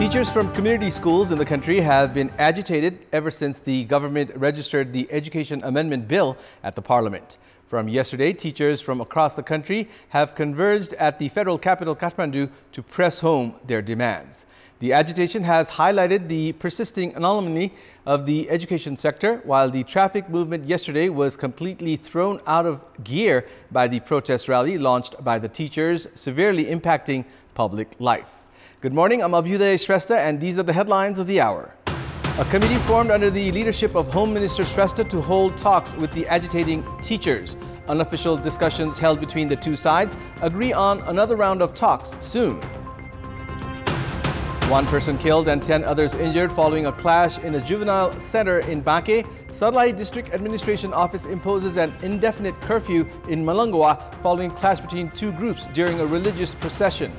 Teachers from community schools in the country have been agitated ever since the government registered the Education Amendment Bill at the Parliament. From yesterday, teachers from across the country have converged at the federal capital Kathmandu to press home their demands. The agitation has highlighted the persisting anomaly of the education sector, while the traffic movement yesterday was completely thrown out of gear by the protest rally launched by the teachers, severely impacting public life. Good morning, I'm Abheudaya Shrestha, and these are the headlines of the hour. A committee formed under the leadership of Home Minister Shrestha to hold talks with the agitating teachers. Unofficial discussions held between the two sides agree on another round of talks soon. One person killed and 10 others injured following a clash in a juvenile center in Baque. Sarlai District Administration Office imposes an indefinite curfew in Malangwa following clash between two groups during a religious procession.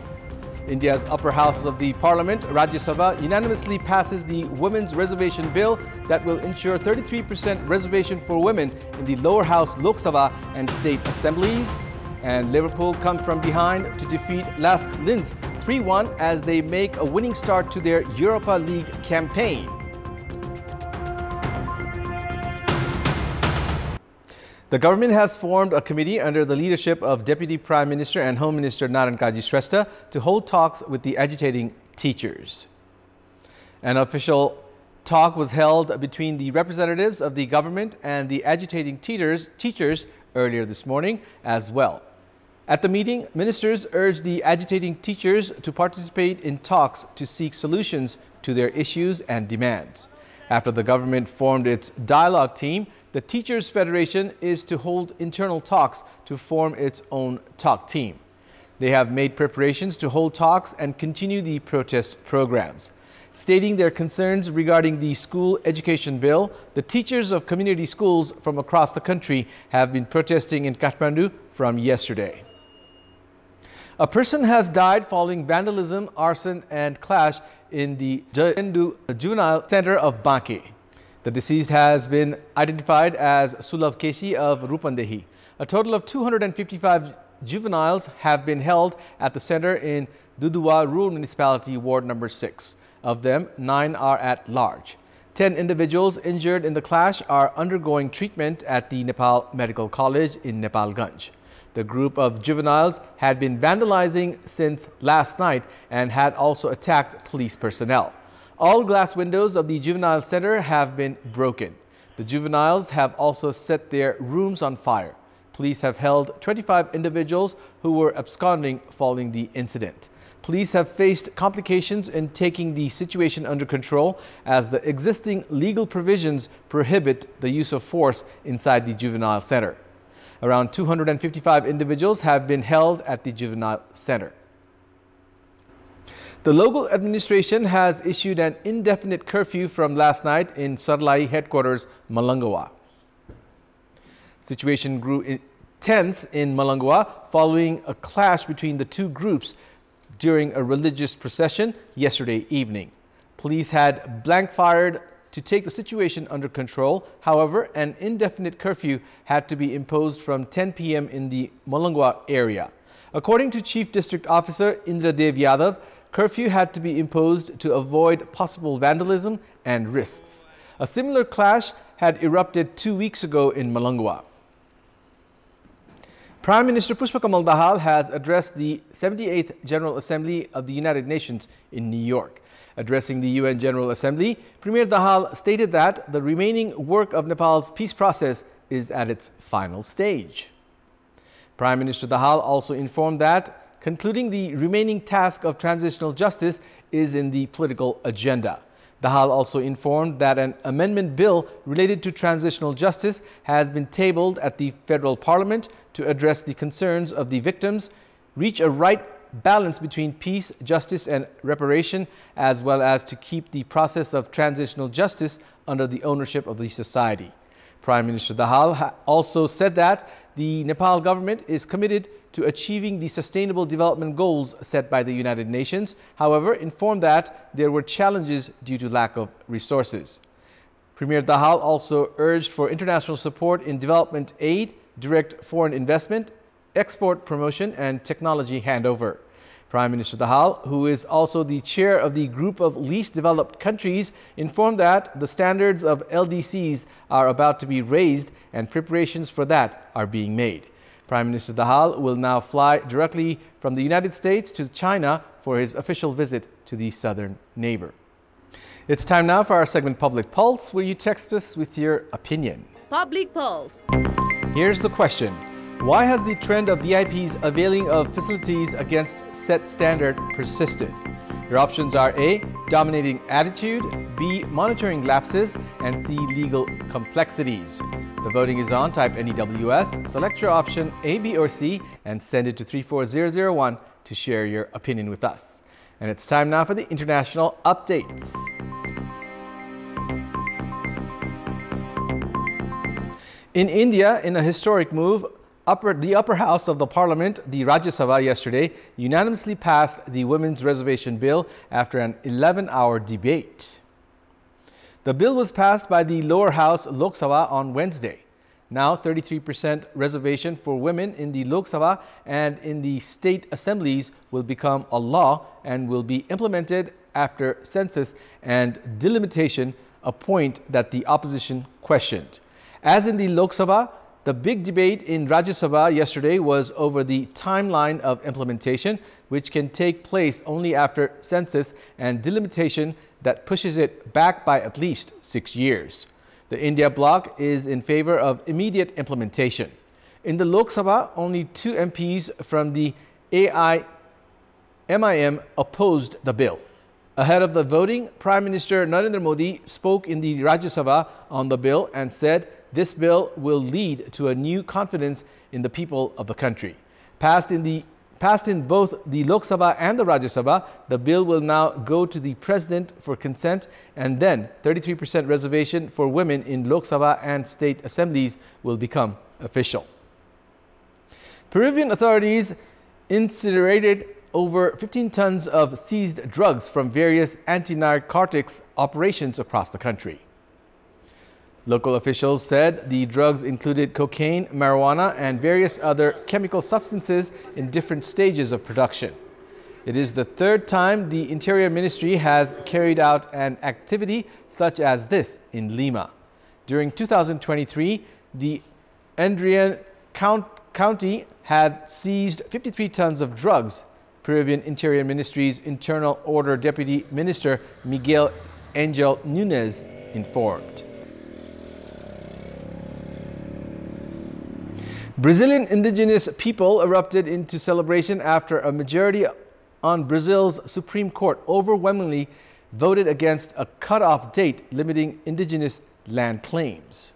India's upper house of the Parliament, Rajya Sabha, unanimously passes the Women's Reservation Bill that will ensure 33% reservation for women in the lower house Lok Sabha and state assemblies. And Liverpool come from behind to defeat Lask Linz 3-1 as they make a winning start to their Europa League campaign. The government has formed a committee under the leadership of Deputy Prime Minister and Home Minister Naran Kaji Shrestha to hold talks with the agitating teachers. An official talk was held between the representatives of the government and the agitating teachers earlier this morning as well. At the meeting, ministers urged the agitating teachers to participate in talks to seek solutions to their issues and demands. After the government formed its dialogue team, the Teachers Federation is to hold internal talks to form its own talk team. They have made preparations to hold talks and continue the protest programs. Stating their concerns regarding the school education bill, the teachers of community schools from across the country have been protesting in Kathmandu from yesterday. A person has died following vandalism, arson and clash in the juvenile center of Baque. The deceased has been identified as Sulabh Keshi of Rupandehi. A total of 255 juveniles have been held at the center in Duduwa Rural Municipality Ward number 6. Of them, 9 are at large. 10 individuals injured in the clash are undergoing treatment at the Nepal Medical College in Nepalganj. The group of juveniles had been vandalizing since last night and had also attacked police personnel. All glass windows of the juvenile center have been broken. The juveniles have also set their rooms on fire. Police have held 25 individuals who were absconding following the incident. Police have faced complications in taking the situation under control as the existing legal provisions prohibit the use of force inside the juvenile center. Around 255 individuals have been held at the juvenile center. The local administration has issued an indefinite curfew from last night in Sarlai headquarters, Malangwa. Situation grew tense in Malangwa following a clash between the two groups during a religious procession yesterday evening. Police had blank fired to take the situation under control. However, an indefinite curfew had to be imposed from 10 p.m. in the Malangwa area. According to Chief District Officer Indradev Yadav, curfew had to be imposed to avoid possible vandalism and risks. A similar clash had erupted 2 weeks ago in Malangwa. Prime Minister Pushpakamal Dahal has addressed the 78th General Assembly of the United Nations in New York. Addressing the UN General Assembly, Premier Dahal stated that the remaining work of Nepal's peace process is at its final stage. Prime Minister Dahal also informed that concluding the remaining task of transitional justice is in the political agenda. Dahal also informed that an amendment bill related to transitional justice has been tabled at the federal parliament to address the concerns of the victims, reach a right balance between peace, justice and reparation, as well as to keep the process of transitional justice under the ownership of the society. Prime Minister Dahal also said that the Nepal government is committed to achieving the sustainable development goals set by the United Nations, however, informed that there were challenges due to lack of resources. Premier Dahal also urged for international support in development aid, direct foreign investment, export promotion and technology handover. Prime Minister Dahal, who is also the chair of the group of least developed countries, informed that the standards of LDCs are about to be raised and preparations for that are being made. Prime Minister Dahal will now fly directly from the United States to China for his official visit to the southern neighbor. It's time now for our segment Public Pulse, where you text us with your opinion. Public Pulse. Here's the question. Why has the trend of VIPs availing of facilities against set standard persisted? Your options are A, dominating attitude, B, monitoring lapses, and C, legal complexities. The voting is on. Type NEWS, select your option A, B, or C, and send it to 34001 to share your opinion with us. And it's time now for the international updates. In India, in a historic move, the upper house of the parliament, the Rajya Sabha, yesterday unanimously passed the Women's Reservation Bill after an 11-hour debate. The bill was passed by the lower house Lok Sabha on Wednesday. Now 33% reservation for women in the Lok Sabha and in the state assemblies will become a law and will be implemented after census and delimitation, a point that the opposition questioned. As in the Lok Sabha, the big debate in Rajya Sabha yesterday was over the timeline of implementation, which can take place only after census and delimitation that pushes it back by at least 6 years. The India bloc is in favor of immediate implementation. In the Lok Sabha, only 2 MPs from the MIM opposed the bill. Ahead of the voting, Prime Minister Narendra Modi spoke in the Rajya Sabha on the bill and said this bill will lead to a new confidence in the people of the country. Passed in both the Lok Sabha and the Rajya Sabha, the bill will now go to the President for consent, and then 33% reservation for women in Lok Sabha and state assemblies will become official. Peruvian authorities incinerated over 15 tons of seized drugs from various anti-narcotics operations across the country. Local officials said the drugs included cocaine, marijuana, and various other chemical substances in different stages of production. It is the 3rd time the Interior Ministry has carried out an activity such as this in Lima. During 2023, the Andrian County had seized 53 tons of drugs. Peruvian Interior Ministry's Internal Order Deputy Minister Miguel Angel Nunez informed. Brazilian indigenous people erupted into celebration after a majority on Brazil's Supreme Court overwhelmingly voted against a cutoff date limiting indigenous land claims.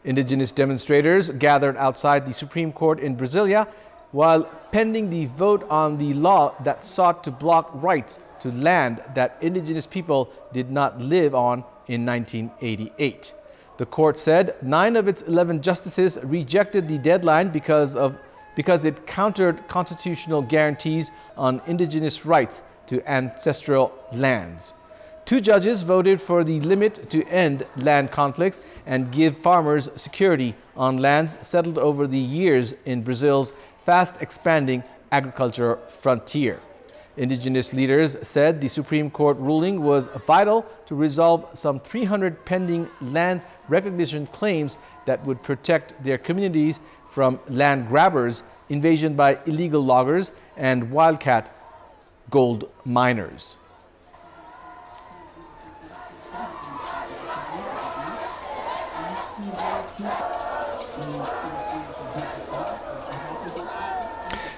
Indigenous demonstrators gathered outside the Supreme Court in Brasilia while pending the vote on the law that sought to block rights to land that indigenous people did not live on in 1988. The court said 9 of its 11 justices rejected the deadline because it countered constitutional guarantees on indigenous rights to ancestral lands. 2 judges voted for the limit to end land conflicts and give farmers security on lands settled over the years in Brazil's fast-expanding agricultural frontier. Indigenous leaders said the Supreme Court ruling was vital to resolve some 300 pending land recognition claims that would protect their communities from land grabbers, invasion by illegal loggers, and wildcat gold miners.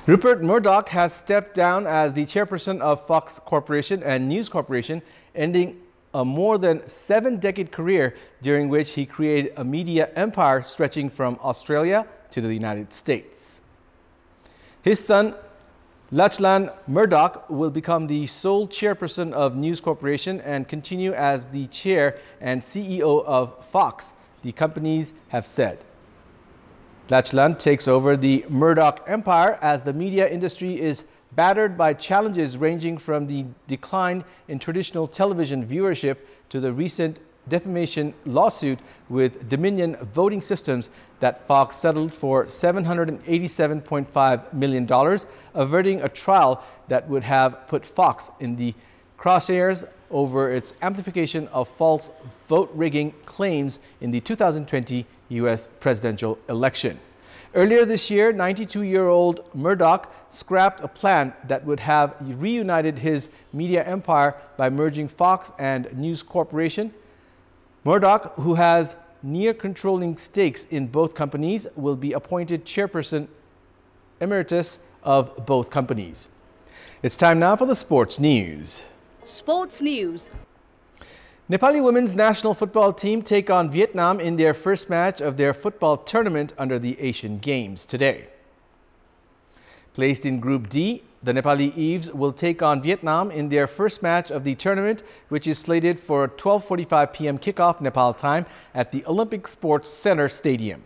Rupert Murdoch has stepped down as the chairperson of Fox Corporation and News Corporation, ending a more than 7-decade career during which he created a media empire stretching from Australia to the United States. His son, Lachlan Murdoch, will become the sole chairperson of News Corporation and continue as the chair and CEO of Fox, the companies have said. Lachlan takes over the Murdoch empire as the media industry is battered by challenges ranging from the decline in traditional television viewership to the recent defamation lawsuit with Dominion Voting Systems that Fox settled for $787.5 million, averting a trial that would have put Fox in the crosshairs over its amplification of false vote rigging claims in the 2020 U.S. presidential election. Earlier this year, 92-year-old Murdoch scrapped a plan that would have reunited his media empire by merging Fox and News Corporation. Murdoch, who has near-controlling stakes in both companies, will be appointed chairperson emeritus of both companies. It's time now for the sports news. Sports news. Nepali women's national football team take on Vietnam in their first match of their football tournament under the Asian Games today. Placed in Group D, the Nepali Eves will take on Vietnam in their first match of the tournament, which is slated for a 12:45 p.m. kickoff Nepal time at the Olympic Sports Center Stadium.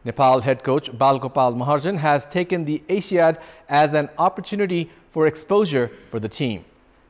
Nepal head coach Balgopal Maharjan has taken the Asiad as an opportunity for exposure for the team.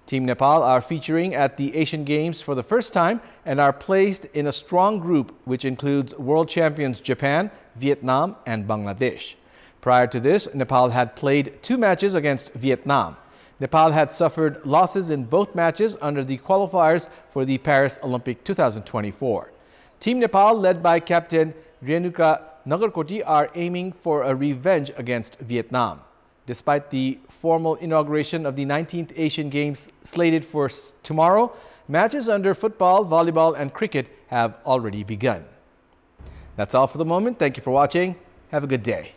Team Nepal are featuring at the Asian Games for the first time and are placed in a strong group which includes world champions Japan, Vietnam and Bangladesh. Prior to this, Nepal had played 2 matches against Vietnam. Nepal had suffered losses in both matches under the qualifiers for the Paris Olympic 2024. Team Nepal, led by captain Renuka Nagarkoti, are aiming for a revenge against Vietnam. Despite the formal inauguration of the 19th Asian Games slated for tomorrow, matches under football, volleyball and cricket have already begun. That's all for the moment. Thank you for watching. Have a good day.